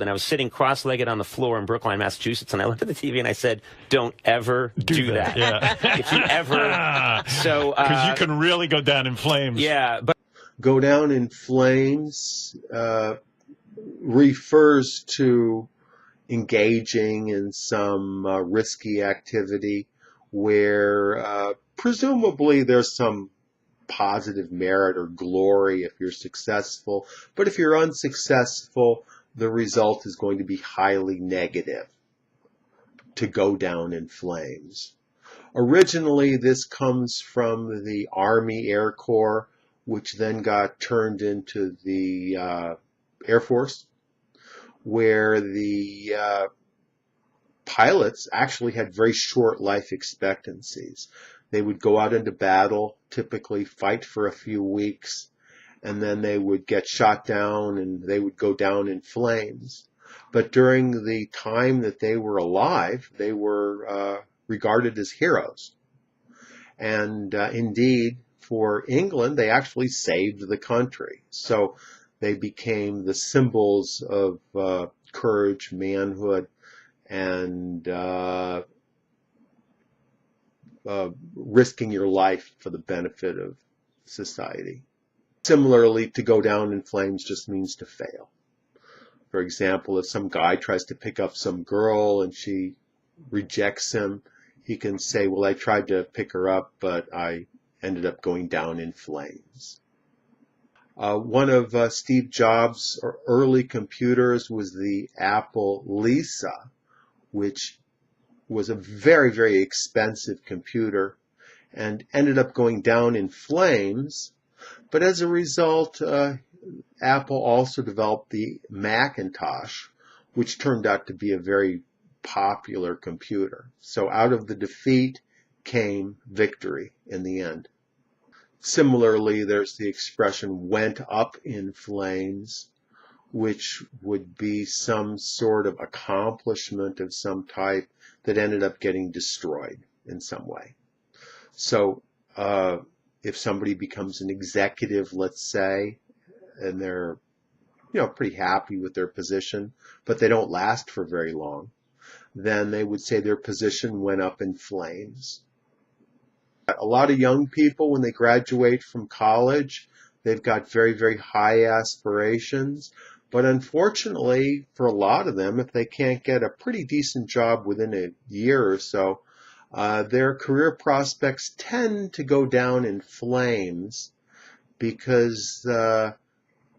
and I was sitting cross-legged on the floor in Brookline, Massachusetts, and I looked at the TV and I said, "Don't ever do that." Yeah. If you ever, so because you can really go down in flames. yeah, but Go down in flames refers to engaging in some risky activity where presumably there's some positive merit or glory if you're successful, but if you're unsuccessful, the result is going to be highly negative. To go down in flames. Originally, this comes from the Army Air Corps, which then got turned into the Air Force, where the pilots actually had very short life expectancies. They would go out into battle, typically fight for a few weeks, and then they would get shot down and they would go down in flames. But during the time that they were alive, they were regarded as heroes. And indeed, for England, they actually saved the country. So they became the symbols of courage, manhood, and risking your life for the benefit of society. Similarly, to go down in flames just means to fail. For example, if some guy tries to pick up some girl and she rejects him, he can say, well, I tried to pick her up, but I ended up going down in flames. One of Steve Jobs' early computers was the Apple Lisa, which was a very, very expensive computer and ended up going down in flames. But as a result, Apple also developed the Macintosh, which turned out to be a very popular computer. So out of the defeat came victory in the end. Similarly, there's the expression went up in flames, which would be some sort of accomplishment of some type that ended up getting destroyed in some way. So if somebody becomes an executive, let's say, and they're pretty happy with their position, but they don't last for very long, then they would say their position went up in flames. A lot of young people, when they graduate from college, they've got very, very high aspirations. But unfortunately, for a lot of them, if they can't get a pretty decent job within a year or so, their career prospects tend to go down in flames because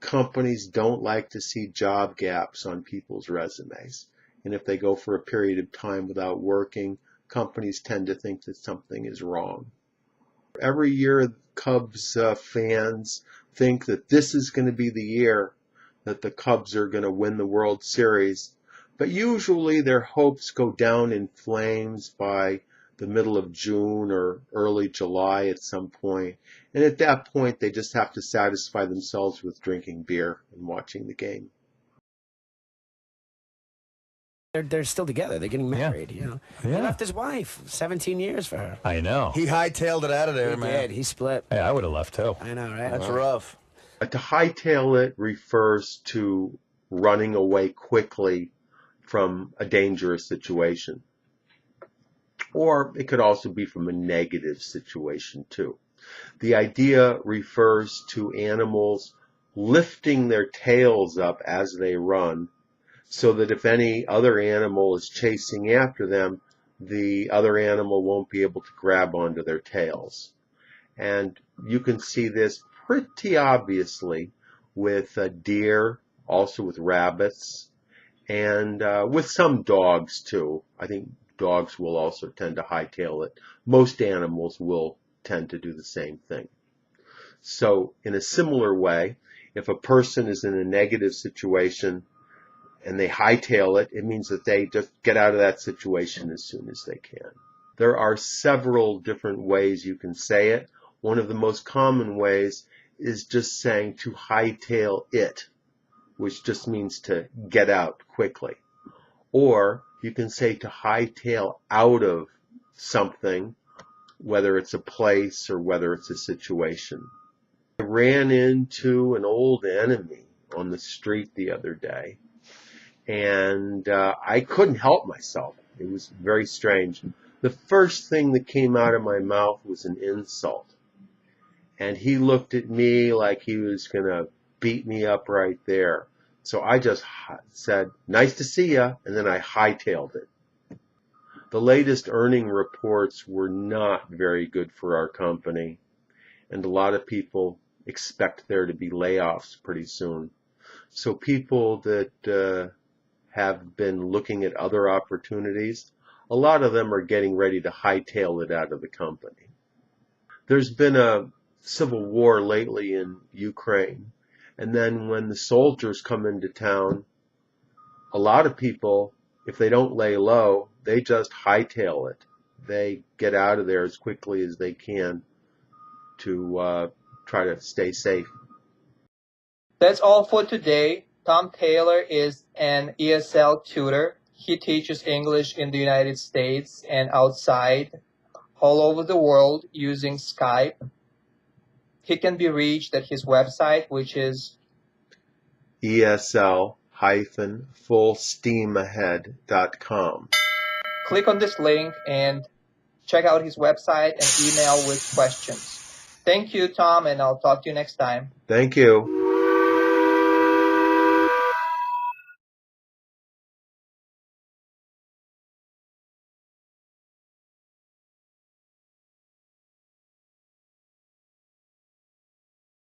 companies don't like to see job gaps on people's resumes. And if they go for a period of time without working, companies tend to think that something is wrong. Every year, Cubs fans think that this is going to be the year that the Cubs are going to win the World Series. But usually their hopes go down in flames by the middle of June or early July at some point. And at that point, they just have to satisfy themselves with drinking beer and watching the game. They're still together. They're getting married, He left his wife, 17 years for her. I know. He hightailed it out of there, He man. did. He split. Hey, I would have left too. I know, right? That's rough. To hightail it refers to running away quickly from a dangerous situation. Or it could also be from a negative situation too. The idea refers to animals lifting their tails up as they run, so that if any other animal is chasing after them, the other animal won't be able to grab onto their tails. And you can see this pretty obviously with deer, also with rabbits, and with some dogs too. I think dogs will also tend to hightail it. Most animals will tend to do the same thing. So in a similar way, if a person is in a negative situation and they hightail it, it means that they just get out of that situation as soon as they can. There are several different ways you can say it. One of the most common ways is just saying to hightail it, which just means to get out quickly. Or you can say to hightail out of something, whether it's a place or whether it's a situation. I ran into an old enemy on the street the other day, And I couldn't help myself. It was very strange. The first thing that came out of my mouth was an insult. And he looked at me like he was going to beat me up right there. So I just said, "Nice to see ya," and then I hightailed it. The latest earning reports were not very good for our company, and a lot of people expect there to be layoffs pretty soon. So people that have been looking at other opportunities, a lot of them are getting ready to hightail it out of the company. There's been a civil war lately in Ukraine, and then when the soldiers come into town, a lot of people, if they don't lay low, they just hightail it. They get out of there as quickly as they can to try to stay safe. That's all for today. Tom Taylor is an ESL tutor. He teaches English in the United States and outside, all over the world using Skype. He can be reached at his website, which is ESL-fullsteamahead.com. Click on this link and check out his website and email with questions. Thank you, Tom, and I'll talk to you next time. Thank you.